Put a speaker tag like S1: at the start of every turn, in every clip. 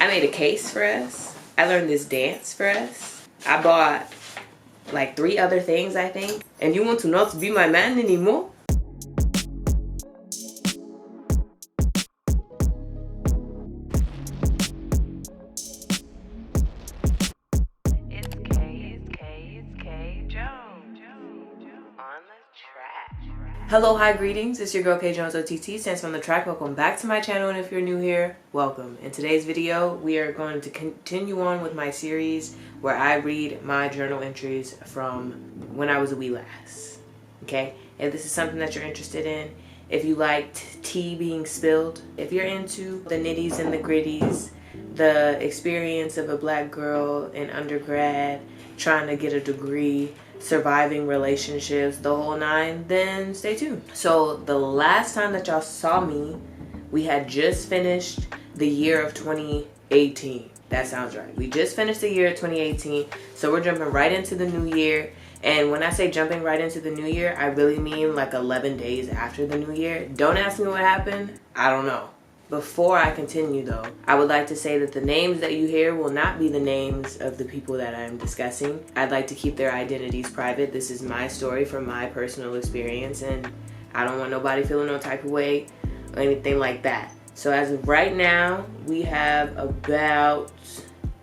S1: I made a case for us. I learned this dance for us. I bought like 3 other things, I think. And you want to not be my man anymore? It's K Jones on the track. Hello, hi, greetings. It's your girl K Jones OTT, stands for on the track. Welcome back to my channel, and if you're new here, welcome. In today's video, we are going to continue on with my series where I read my journal entries from when I was a wee lass. Okay? If this is something that you're interested in, if you liked tea being spilled, if you're into the nitties and the gritties, the experience of a black girl in undergrad trying to get a degree, surviving relationships, the whole 9, then stay tuned. So the last time that y'all saw me, we had just finished the year of 2018. That sounds right. We just finished the year of 2018. So we're jumping right into the new year. And when I say jumping right into the new year, I really mean like 11 days after the new year. Don't ask me what happened. I don't know. Before I continue though, I would like to say that the names that you hear will not be the names of the people that I'm discussing. I'd like to keep their identities private. This is my story from my personal experience, and I don't want nobody feeling no type of way or anything like that. So as of right now, we have about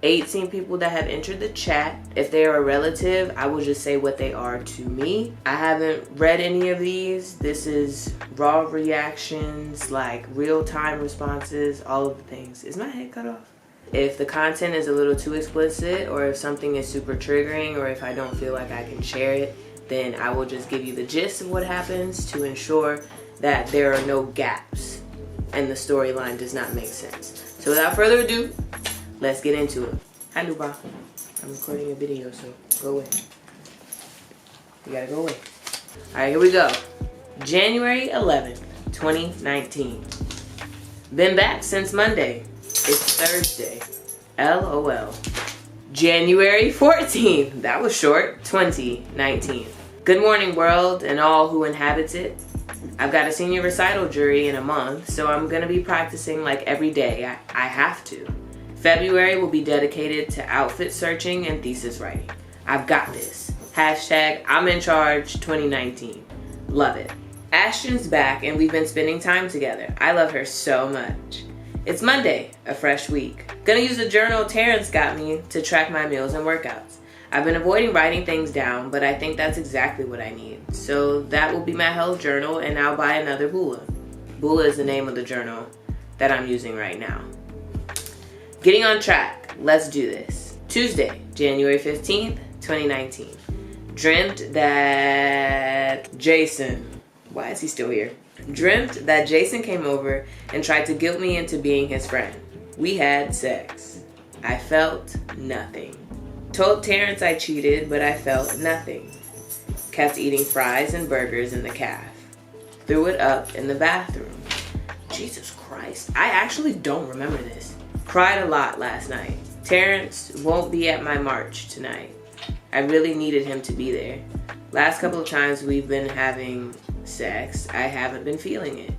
S1: 18 people that have entered the chat. If they are a relative, I will just say what they are to me. I haven't read any of these. This is raw reactions, like real-time responses, all of the things. Is my head cut off? If the content is a little too explicit, or if something is super triggering, or if I don't feel like I can share it, then I will just give you the gist of what happens to ensure that there are no gaps and the storyline does not make sense. So without further ado, let's get into it. Hi, Nuba. I'm recording a video, so go away. You gotta go away. All right, here we go. January 11th, 2019. Been back since Monday. It's Thursday. LOL. January 14th. That was short. 2019. Good morning, world, and all who inhabits it. I've got a senior recital jury in a month, so I'm gonna be practicing like every day. I have to. February will be dedicated to outfit searching and thesis writing. I've got this. Hashtag I'm in charge 2019. Love it. Ashton's back and we've been spending time together. I love her so much. It's Monday, a fresh week. Gonna use the journal Terrence got me to track my meals and workouts. I've been avoiding writing things down, but I think that's exactly what I need. So that will be my health journal, and I'll buy another Bula. Bula is the name of the journal that I'm using right now. Getting on track. Let's do this. Tuesday, January 15th, 2019. Dreamt that Jason, why is he still here? Dreamt that Jason came over and tried to guilt me into being his friend. We had sex. I felt nothing. Told Terrence I cheated, but I felt nothing. Kept eating fries and burgers in the calf. Threw it up in the bathroom. Jesus Christ. I actually don't remember this. Cried a lot last night. Terrence won't be at my march tonight. I really needed him to be there. Last couple of times we've been having sex, I haven't been feeling it.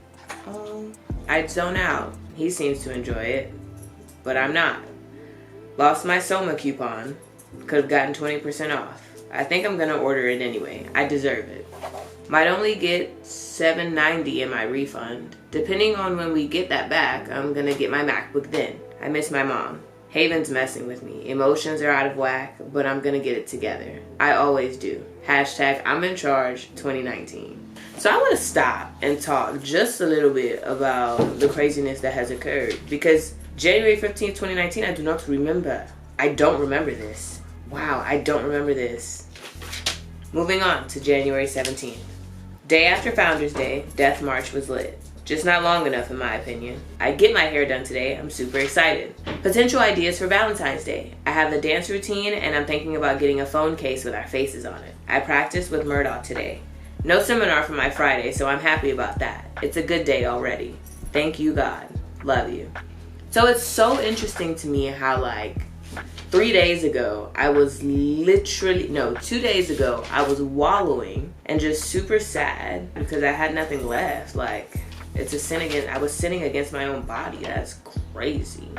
S1: I zone out. He seems to enjoy it, but I'm not. Lost my Soma coupon. Could have gotten 20% off. I think I'm gonna order it anyway. I deserve it. Might only get $7.90 in my refund. Depending on when we get that back, I'm gonna get my MacBook then. I miss my mom. Haven's messing with me. Emotions are out of whack, but I'm gonna get it together. I always do. Hashtag I'm in charge 2019. So I want to stop and talk just a little bit about the craziness that has occurred, because January 15th, 2019, I do not remember. I don't remember this. Wow, I don't remember this. Moving on to January 17th. Day after Founders Day, Death March was lit. Just not long enough in my opinion. I get my hair done today. I'm super excited. Potential ideas for Valentine's Day. I have the dance routine and I'm thinking about getting a phone case with our faces on it. I practiced with Murdoch today. No seminar for my Friday, so I'm happy about that. It's a good day already. Thank you, God. Love you. So it's so interesting to me how 3 days ago, I was 2 days ago, I was wallowing and just super sad because I had nothing left. It's a sin against, I was sinning against my own body. That's crazy.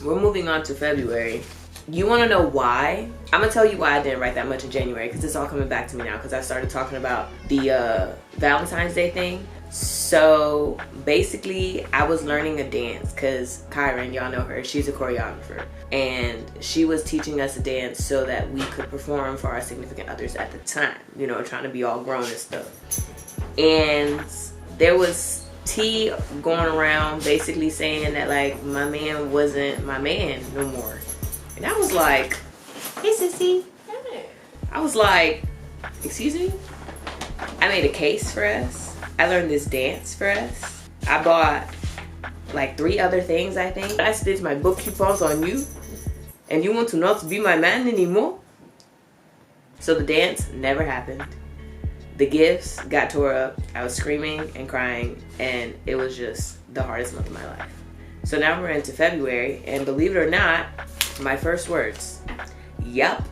S1: We're moving on to February. You want to know why? I'm gonna tell you why I didn't write that much in January, because it's all coming back to me now because I started talking about the Valentine's Day thing. So basically I was learning a dance because Kyron, y'all know her, she's a choreographer, and she was teaching us a dance so that we could perform for our significant others at the time, you know, trying to be all grown and stuff. And there was tea going around basically saying that like my man wasn't my man no more. And I was like, hey sissy. I was like, excuse me? I made a case for us. I learned this dance for us. I bought like 3 other things, I think. I spent my book coupons on you, and you want to not be my man anymore? So the dance never happened. The gifts got tore up. I was screaming and crying, and it was just the hardest month of my life. So now we're into February, and believe it or not, my first words, yup,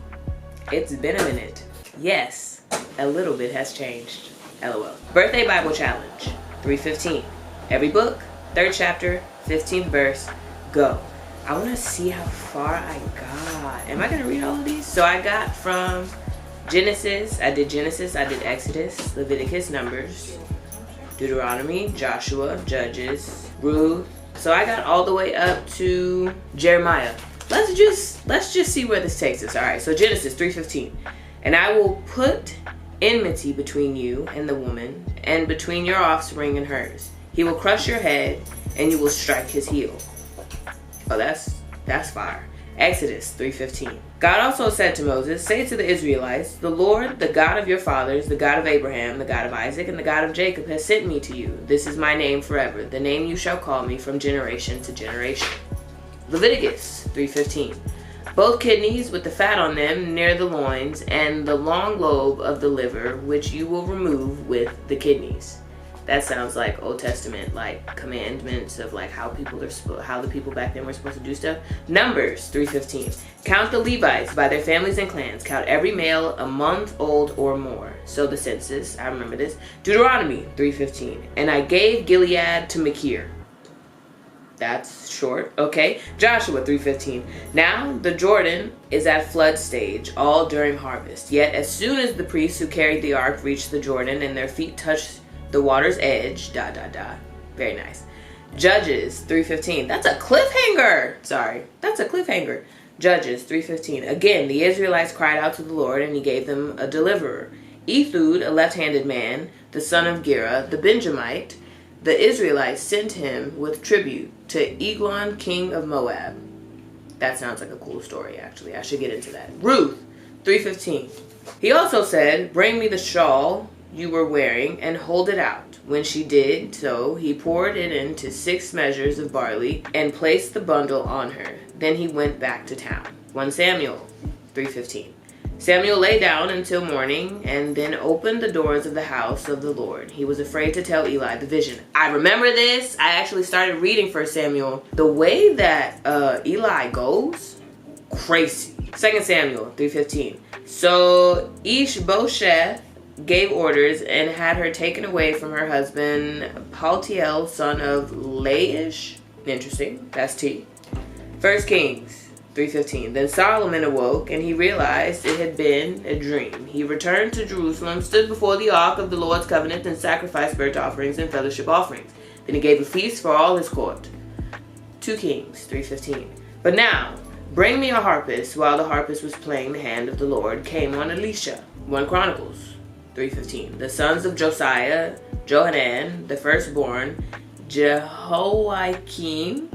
S1: it's been a minute. Yes, a little bit has changed. LOL. Birthday Bible Challenge, 3:15. Every book, 3rd chapter, 15th verse, go. I want to see how far I got. Am I going to read all of these? So I got from Genesis, I did Exodus, Leviticus, Numbers, Deuteronomy, Joshua, Judges, Ruth. So I got all the way up to Jeremiah. Let's just see where this takes us. All right, so Genesis 3:15. And I will put enmity between you and the woman, and between your offspring and hers. He will crush your head, and you will strike his heel. Oh, that's fire. Exodus 3:15. God also said to Moses, say to the Israelites, the Lord, the God of your fathers, the God of Abraham, the God of Isaac, and the God of Jacob has sent me to you. This is my name forever, the name you shall call me from generation to generation. Leviticus 3:15. Both kidneys with the fat on them near the loins, and the long lobe of the liver, which you will remove with the kidneys. That sounds like Old Testament, like commandments of like how the people back then were supposed to do stuff. Numbers 3:15. Count the Levites by their families and clans. Count every male a month old or more. So the census, I remember this. Deuteronomy 3:15. And I gave Gilead to Machir. That's short. Okay. Joshua 3:15. Now the Jordan is at flood stage, all during harvest. Yet as soon as the priests who carried the ark reached the Jordan and their feet touched the water's edge, ... Very nice. Judges 3:15. That's a cliffhanger. Sorry. That's a cliffhanger. Judges 3:15. Again, the Israelites cried out to the Lord, and he gave them a deliverer. Ehud, a left-handed man, the son of Gera, the Benjamite, the Israelites sent him with tribute to Eglon, king of Moab. That sounds like a cool story, actually. I should get into that. Ruth 3:15. He also said, bring me the shawl you were wearing and hold it out. When she did so, he poured it into 6 measures of barley and placed the bundle on her. Then he went back to town. 1 Samuel 3:15. Samuel lay down until morning and then opened the doors of the house of the Lord. He was afraid to tell Eli the vision. I remember this. I actually started reading 1 Samuel. The way that Eli goes, crazy. 2 Samuel 3:15. So Ishbosheth gave orders and had her taken away from her husband Paltiel, son of Laish. Interesting. That's T. 1 Kings 3:15. Then Solomon awoke, and he realized it had been a dream. He returned to Jerusalem, stood before the ark of the Lord's covenant, and sacrificed burnt offerings and fellowship offerings. Then he gave a feast for all his court. 2 Kings 3:15. But now, bring me a harpist. While the harpist was playing, the hand of the Lord came on Elisha. 1 Chronicles 3:15. The sons of Josiah, Johanan, the firstborn, Jehoiakim,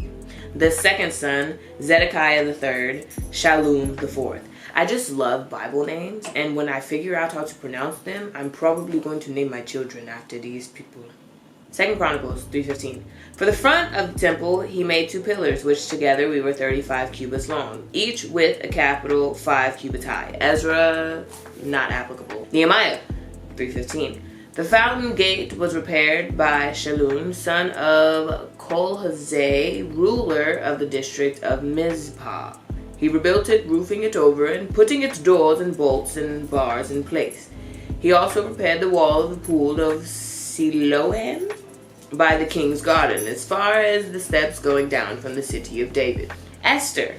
S1: the second son, Zedekiah the third, Shallum the fourth. I just love Bible names, and when I figure out how to pronounce them, I'm probably going to name my children after these people. 2 Chronicles 3:15. For the front of the temple, he made 2 pillars, which together were 35 cubits long, each with a capital 5 cubits high. Ezra, not applicable. Nehemiah 3:15. The fountain gate was repaired by Shallum, son of Kolhazai, ruler of the district of Mizpah. He rebuilt it, roofing it over, and putting its doors and bolts and bars in place. He also repaired the wall of the pool of Siloam. by the king's garden, as far as the steps going down from the city of David. Esther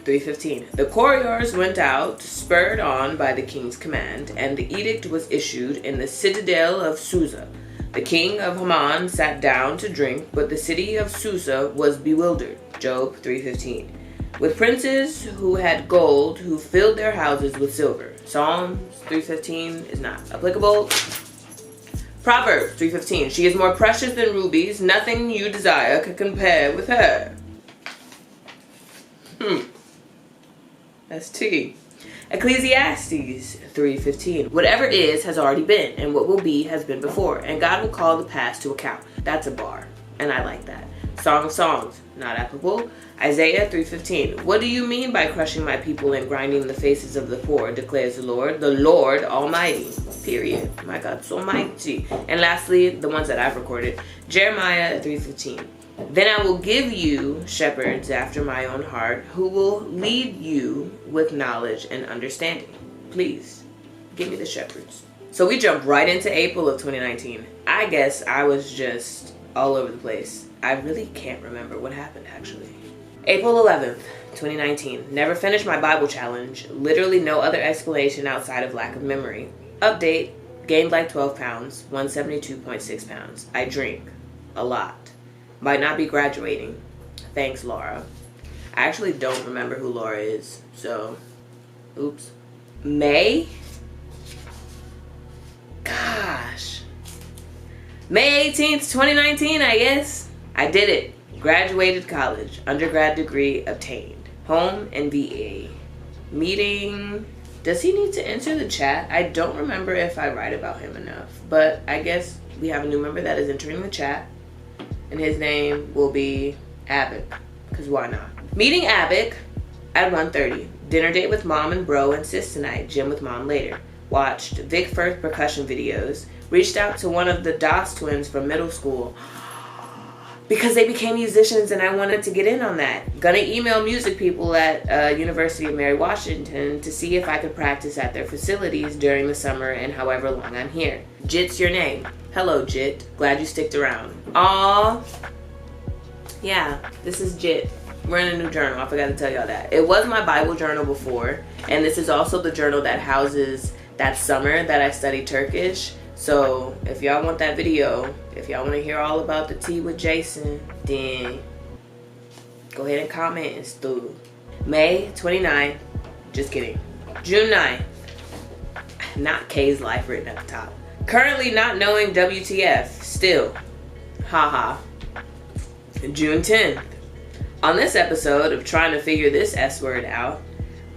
S1: 3:15. The couriers went out, spurred on by the king's command, and the edict was issued in the citadel of Susa. The king of Haman sat down to drink, but the city of Susa was bewildered. Job 3:15. With princes who had gold, who filled their houses with silver. Psalms 3:15 is not applicable. Proverbs 3:15. She is more precious than rubies. Nothing you desire can compare with her. That's T. Ecclesiastes 3:15. Whatever is has already been, and what will be has been before, and God will call the past to account. That's a bar, and I like that. Song of Songs, not applicable. Isaiah 3:15. What do you mean by crushing my people and grinding the faces of the poor, declares the Lord Almighty. Period. My God, so mighty. And lastly, the ones that I've recorded. Jeremiah 3:15. Then I will give you shepherds after my own heart, who will lead you with knowledge and understanding. Please, give me the shepherds. So we jumped right into April of 2019. I guess I was just all over the place. I really can't remember what happened, actually. April 11th, 2019. Never finished my Bible challenge. Literally no other explanation outside of lack of memory. Update, gained like 12 pounds, 172.6 pounds. I drink a lot. Might not be graduating. Thanks, Laura. I actually don't remember who Laura is, so oops. May? Gosh. May 18th, 2019, I guess. I did it. Graduated college. Undergrad degree obtained. Home and VA. Meeting. Does he need to enter the chat? I don't remember if I write about him enough, but I guess we have a new member that is entering the chat. And his name will be Abic, because why not? Meeting Abic at 1:30. Dinner date with mom and bro and sis tonight. Gym with mom later. Watched Vic Firth percussion videos. Reached out to one of the Doss twins from middle school because they became musicians and I wanted to get in on that. Gonna email music people at University of Mary Washington to see if I could practice at their facilities during the summer and however long I'm here. Jit's your name. Hello, Jit. Glad you sticked around. Aww. Yeah, this is Jit. We're in a new journal. I forgot to tell y'all that. It was my Bible journal before, and this is also the journal that houses that summer that I studied Turkish. So if y'all want that video, if y'all want to hear all about the tea with Jason, then go ahead and comment and stew. May 29th. Just kidding. June 9th. Not K's life written at the top. Currently not knowing WTF. Still. Haha. June 10th. On this episode of trying to figure this S word out,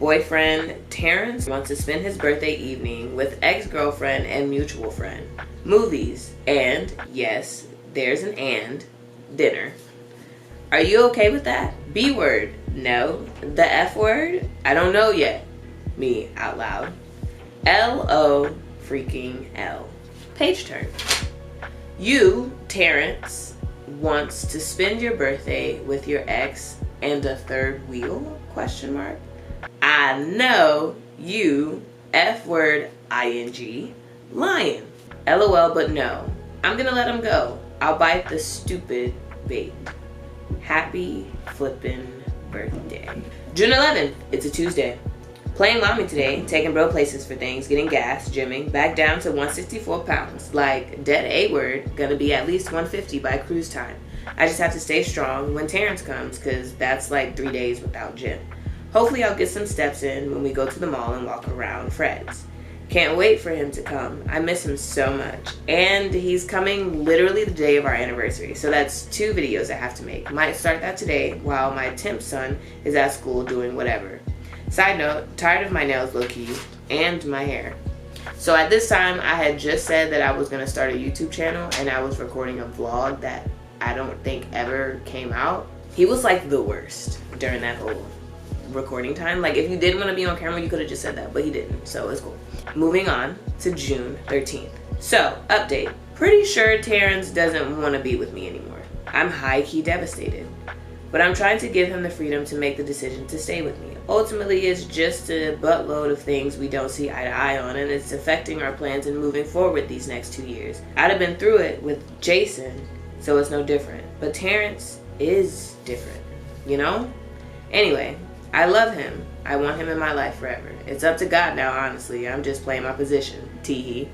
S1: boyfriend Terrence wants to spend his birthday evening with ex-girlfriend and mutual friend. Movies. And, yes, there's an and, dinner. Are you okay with that? B word. No. The F word? I don't know yet. Me out loud. L-O freaking L. Page turn. You, Terrence, wants to spend your birthday with your ex and a third wheel? Question mark. I know you, F word ing, lying. LOL, but no. I'm gonna let him go. I'll bite the stupid bait. Happy flippin' birthday. June 11th, it's a Tuesday. Playing Lami today, taking bro places for things, getting gas, gymming, back down to 164 pounds. Like, dead A word, gonna be at least 150 by cruise time. I just have to stay strong when Terrence comes, cause that's like 3 days without gym. Hopefully I'll get some steps in when we go to the mall and walk around Fred's. Can't wait for him to come. I miss him so much. And he's coming literally the day of our anniversary. So that's 2 videos I have to make. Might start that today while my temp son is at school doing whatever. Side note, tired of my nails low-key and my hair. So at this time, I had just said that I was going to start a YouTube channel and I was recording a vlog that I don't think ever came out. He was like the worst during that whole recording time. Like, if you didn't want to be on camera, you could have just said that, but he didn't, so it's cool. Moving on to June 13th. So, update. Pretty sure Terrence doesn't want to be with me anymore. I'm high-key devastated. But I'm trying to give him the freedom to make the decision to stay with me. Ultimately, it's just a buttload of things we don't see eye to eye on, and it's affecting our plans and moving forward these next 2 years. I'd have been through it with Jason so it's no different. But Terrence is different, you know? Anyway, I love him. I want him in my life forever. It's up to God now, honestly. I'm just playing my position. Tee-hee.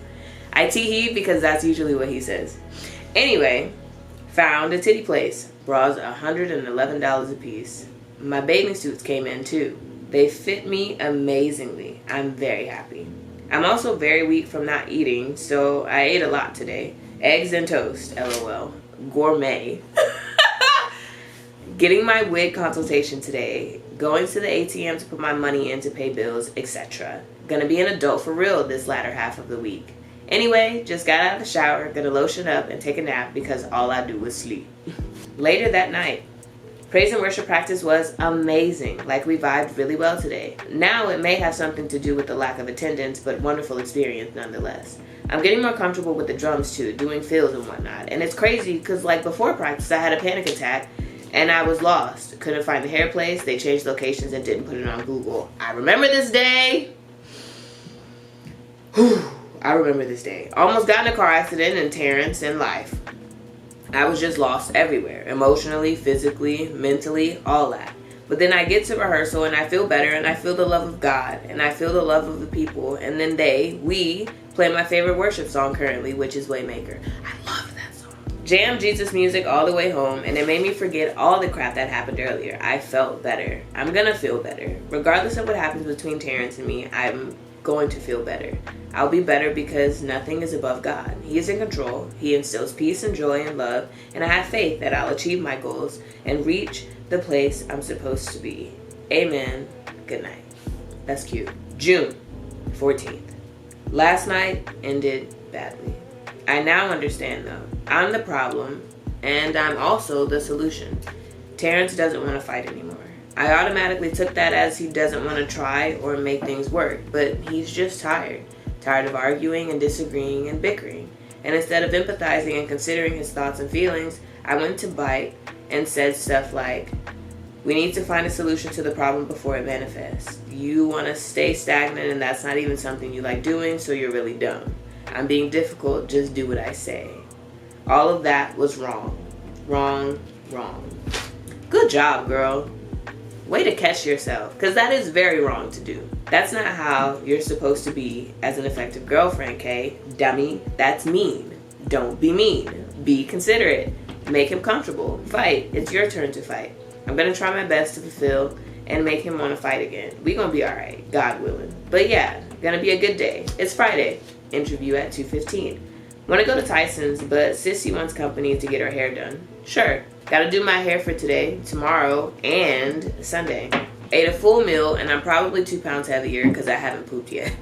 S1: I tee-hee because that's usually what he says. Anyway, found a titty place. Bras $111 a piece. My bathing suits came in too. They fit me amazingly. I'm very happy. I'm also very weak from not eating, so I ate a lot today. Eggs and toast, LOL. Gourmet. Getting my wig consultation today. Going to the ATM to put my money in to pay bills, etc. Gonna be an adult for real this latter half of the week. Anyway, just got out of the shower, gonna lotion up and take a nap because all I do is sleep. Later that night, praise and worship practice was amazing. Like, we vibed really well today. Now it may have something to do with the lack of attendance, but wonderful experience nonetheless. I'm getting more comfortable with the drums too, doing fills and whatnot. And it's crazy because like before practice I had a panic attack and I was lost. Couldn't find the hair place. They changed locations and didn't put it on Google. I remember this day. I remember this day. Almost got in a car accident and Terrence in life. I was just lost everywhere. Emotionally, physically, mentally, all that. But then I get to rehearsal and I feel better and I feel the love of God and I feel the love of the people. And then we play my favorite worship song currently, which is Waymaker. I love that song. Jam Jesus music all the way home and it made me forget all the crap that happened earlier. I felt better. I'm gonna feel better. Regardless of what happens between Terrence and me, I'm going to feel better. I'll be better because nothing is above God. He is in control. He instills peace and joy and love, and I have faith that I'll achieve my goals and reach the place I'm supposed to be. Amen. Good night. That's cute. June 14th. Last night ended badly. I now understand though. I'm the problem, and I'm also the solution. Terrence doesn't want to fight anymore. I automatically took that as he doesn't want to try or make things work, but he's just tired. Tired of arguing and disagreeing and bickering. And instead of empathizing and considering his thoughts and feelings, I went to bite and said stuff like, we need to find a solution to the problem before it manifests. You want to stay stagnant and that's not even something you like doing, so you're really dumb. I'm being difficult, just do what I say. All of that was wrong. Wrong, wrong. Good job, girl. Way to catch yourself, because that is very wrong to do. That's not how you're supposed to be as an effective girlfriend, Kay. Dummy, that's mean. Don't be mean. Be considerate. Make him comfortable. Fight. It's your turn to fight. I'm going to try my best to fulfill and make him want to fight again. We going to be alright, God willing. But yeah, gonna be a good day. It's Friday. Interview at 2:15. Want to go to Tyson's, but Sissy wants company to get her hair done. Sure. Gotta do my hair for today, tomorrow, and Sunday. Ate a full meal, and I'm probably 2 pounds heavier because I haven't pooped yet.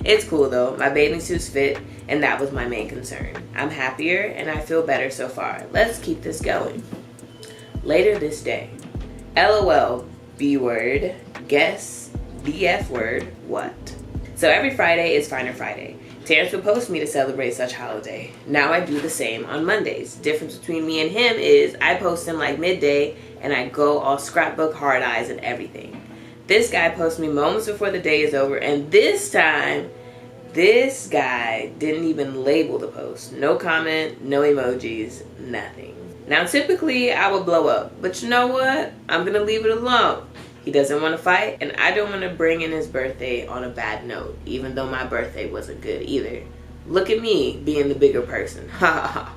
S1: It's cool though, my bathing suit's fit, and that was my main concern. I'm happier, and I feel better so far. Let's keep this going. Later this day. LOL, B word, guess, the F word, what? So every Friday is Finer Friday. Terrence would post me to celebrate such holiday. Now I do the same on Mondays. Difference between me and him is I post him like midday and I go all scrapbook, hard eyes, and everything. This guy posts me moments before the day is over, and this time, this guy didn't even label the post. No comment, no emojis, nothing. Now typically I would blow up, but you know what? I'm gonna leave it alone. He doesn't want to fight, and I don't want to bring in his birthday on a bad note, even though my birthday wasn't good either. Look at me being the bigger person. Ha ha ha.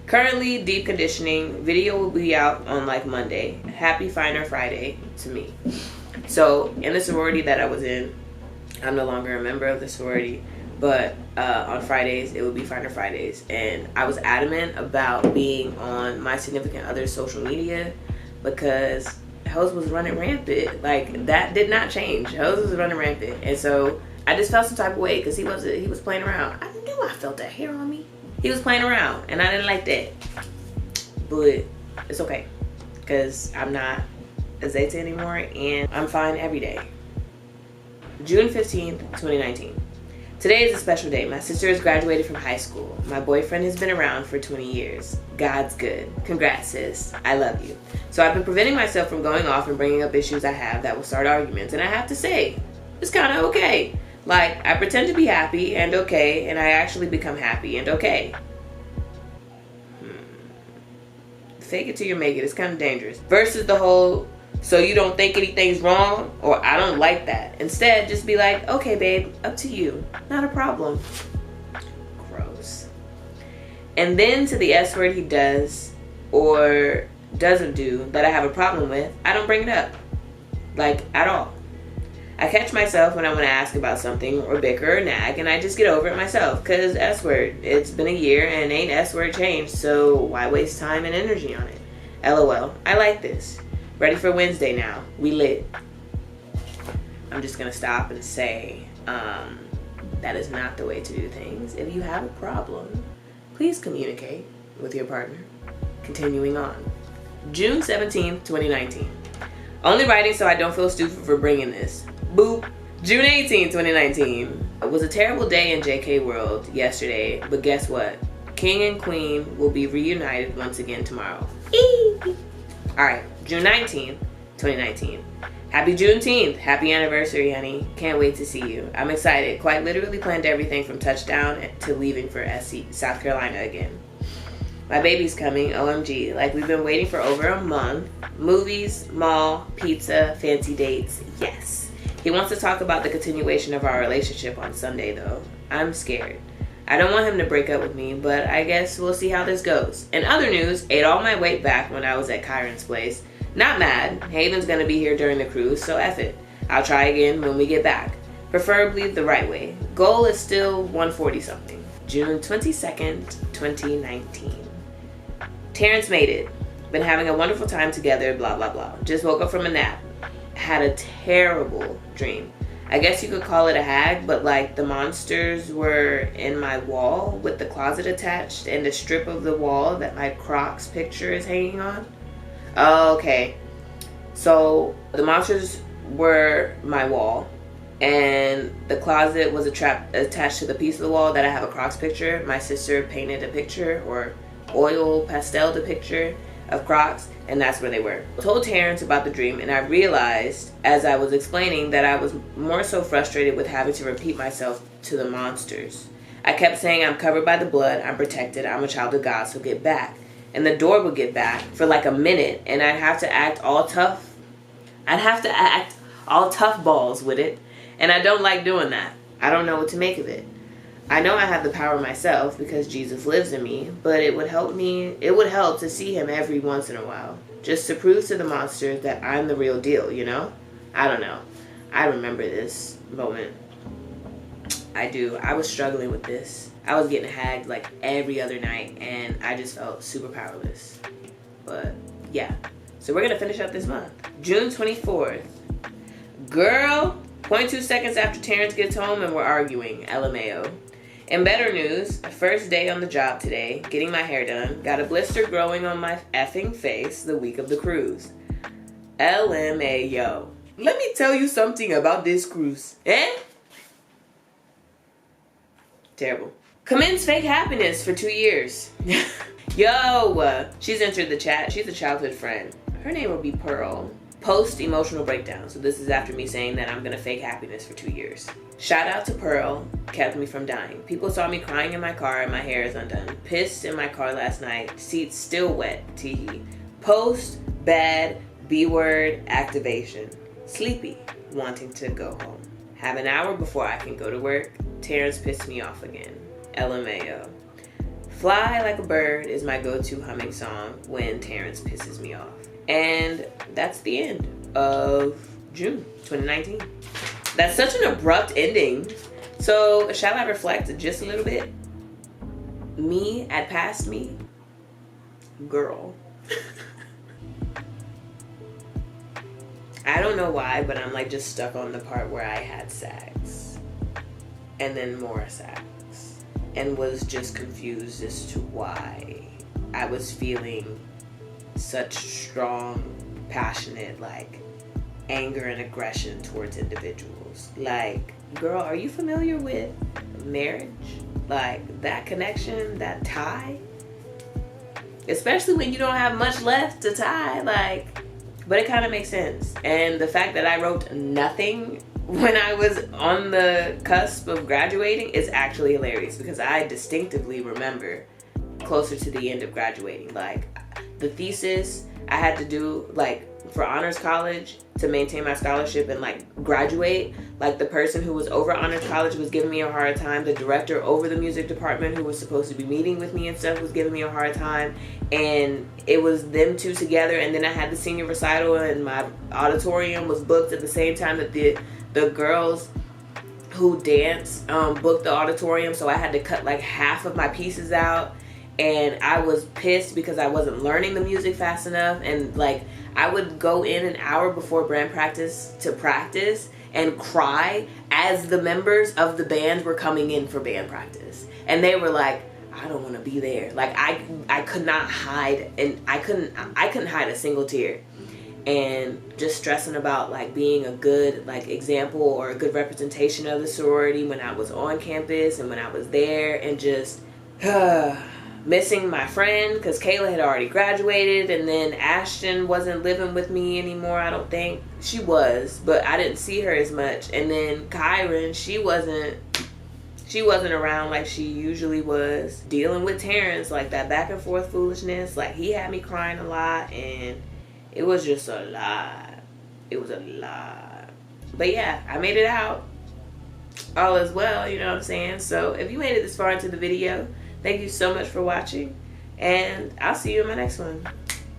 S1: Currently, deep conditioning. Video will be out on like Monday. Happy Finer Friday to me. So, in the sorority that I was in, I'm no longer a member of the sorority, but on Fridays, it would be Finer Fridays. And I was adamant about being on my significant other's social media because Hose was running rampant. Like, that did not change. Hose was running rampant. And so I just felt some type of way because he was playing around. I knew I felt that hair on me. He was playing around and I didn't like that. But it's okay because I'm not a Zeta anymore and I'm fine every day. June 15th, 2019. Today is a special day. My sister has graduated from high school. My boyfriend has been around for 20 years. God's good. Congrats, sis. I love you. So I've been preventing myself from going off and bringing up issues I have that will start arguments. And I have to say, it's kind of okay. Like, I pretend to be happy and okay, and I actually become happy and okay. fake it till you make it. It's kind of dangerous. Versus the whole, so you don't think anything's wrong, or I don't like that. Instead, just be like, okay, babe, up to you. Not a problem. Gross. And then to the S word he does or doesn't do that I have a problem with, I don't bring it up. Like, at all. I catch myself when I want to ask about something or bicker or nag, and I just get over it myself, because S word, it's been a year and ain't S word changed, so why waste time and energy on it? LOL. I like this. Ready for Wednesday now. We lit. I'm just going to stop and say, that is not the way to do things. If you have a problem, please communicate with your partner. Continuing on. June 17th, 2019. Only writing so I don't feel stupid for bringing this. Boop. June 18th, 2019. It was a terrible day in JK world yesterday, but guess what? King and Queen will be reunited once again tomorrow. Alright, June 19th, 2019. Happy Juneteenth. Happy anniversary, honey. Can't wait to see you. I'm excited. Quite literally planned everything from touchdown to leaving for SC, South Carolina again. My baby's coming, OMG. Like, we've been waiting for over a month. Movies, mall, pizza, fancy dates, yes. He wants to talk about the continuation of our relationship on Sunday, though. I'm scared. I don't want him to break up with me, but I guess we'll see how this goes. In other news, ate all my weight back when I was at Kyron's place. Not mad. Haven's gonna be here during the cruise, so F it. I'll try again when we get back. Preferably the right way. Goal is still 140 something. June 22nd, 2019. Terrence made it. Been having a wonderful time together, blah, blah, blah. Just woke up from a nap. Had a terrible dream. I guess you could call it a hag, but like the monsters were in my wall with the closet attached and the strip of the wall that my Crocs picture is hanging on. Okay. So the were my wall, and the closet was attached to the piece of the wall that I have a Crocs picture. My sister painted a picture or oil pasteled a picture of Crocs, and that's where they were. I told Terrence about the dream, and I realized as I was explaining that I was more so frustrated with having to repeat myself to the monsters. I kept saying I'm covered by the blood, I'm protected, I'm a child of God, so get back. And the door would get back for like a minute, and I'd have to act all tough. I'd have to act all tough balls with it, and I don't like doing that. I don't know what to make of it. I know I have the power myself because Jesus lives in me, but it would help to see him every once in a while, just to prove to the monsters that I'm the real deal, you know? I don't know. I remember this moment. I do. I was struggling with this. I was getting hagged like every other night, and I just felt super powerless. But yeah. So we're going to finish up this month. June 24th. Girl, 0.2 seconds after Terrence gets home and we're arguing. LMAO. In better news, first day on the job today, getting my hair done, got a blister growing on my effing face the week of the cruise. LMAO. Let me tell you something about this cruise. Terrible. Commence fake happiness for 2 years. Yo, she's entered the chat. She's a childhood friend. Her name will be Pearl. Post emotional breakdown. So this is after me saying that I'm gonna fake happiness for 2 years. Shout out to Pearl, kept me from dying. People saw me crying in my car and my hair is undone. Pissed in my car last night, seats still wet, teehee. Post, bad, B-word, activation. Sleepy, wanting to go home. Have an hour before I can go to work. Terrence pissed me off again. LMAO. Fly Like a Bird is my go-to humming song when Terrence pisses me off. And that's the end of June 2019. That's such an abrupt ending. So shall I reflect just a little bit? Me at past me? Girl. I don't know why, but I'm like just stuck on the part where I had sex. And then more sex. And was just confused as to why I was feeling such strong, passionate, like, anger and aggression towards individuals. Like, girl, are you familiar with marriage? Like, that connection, that tie? Especially when you don't have much left to tie, like, but it kind of makes sense. And the fact that I wrote nothing when I was on the cusp of graduating is actually hilarious because I distinctively remember closer to the end of graduating. Like the thesis I had to do like for honors college to maintain my scholarship and like graduate. Like the person who was over honors college was giving me a hard time. The director over the music department who was supposed to be meeting with me and stuff was giving me a hard time. And it was them two together. And then I had the senior recital and my auditorium was booked at the same time that the girls who dance booked the auditorium. So I had to cut like half of my pieces out. And I was pissed because I wasn't learning the music fast enough. And like I would go in an hour before band practice to practice and cry as the members of the band were coming in for band practice. And they were like, I don't want to be there. Like I could not hide, and I couldn't hide a single tear. And just stressing about like being a good like example or a good representation of the sorority when I was on campus and when I was there, and just missing my friend because Kayla had already graduated, and then Ashton wasn't living with me anymore. I don't think she was, but I didn't see her as much. And then Kyron, she wasn't around like she usually was. Dealing with Terrence, like that back and forth foolishness, like he had me crying a lot, and it was just a lot. It was a lot. But yeah, I made it out. All is well, you know what I'm saying? So if you made it this far into the video, thank you so much for watching, and I'll see you in my next one.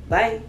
S1: Bye.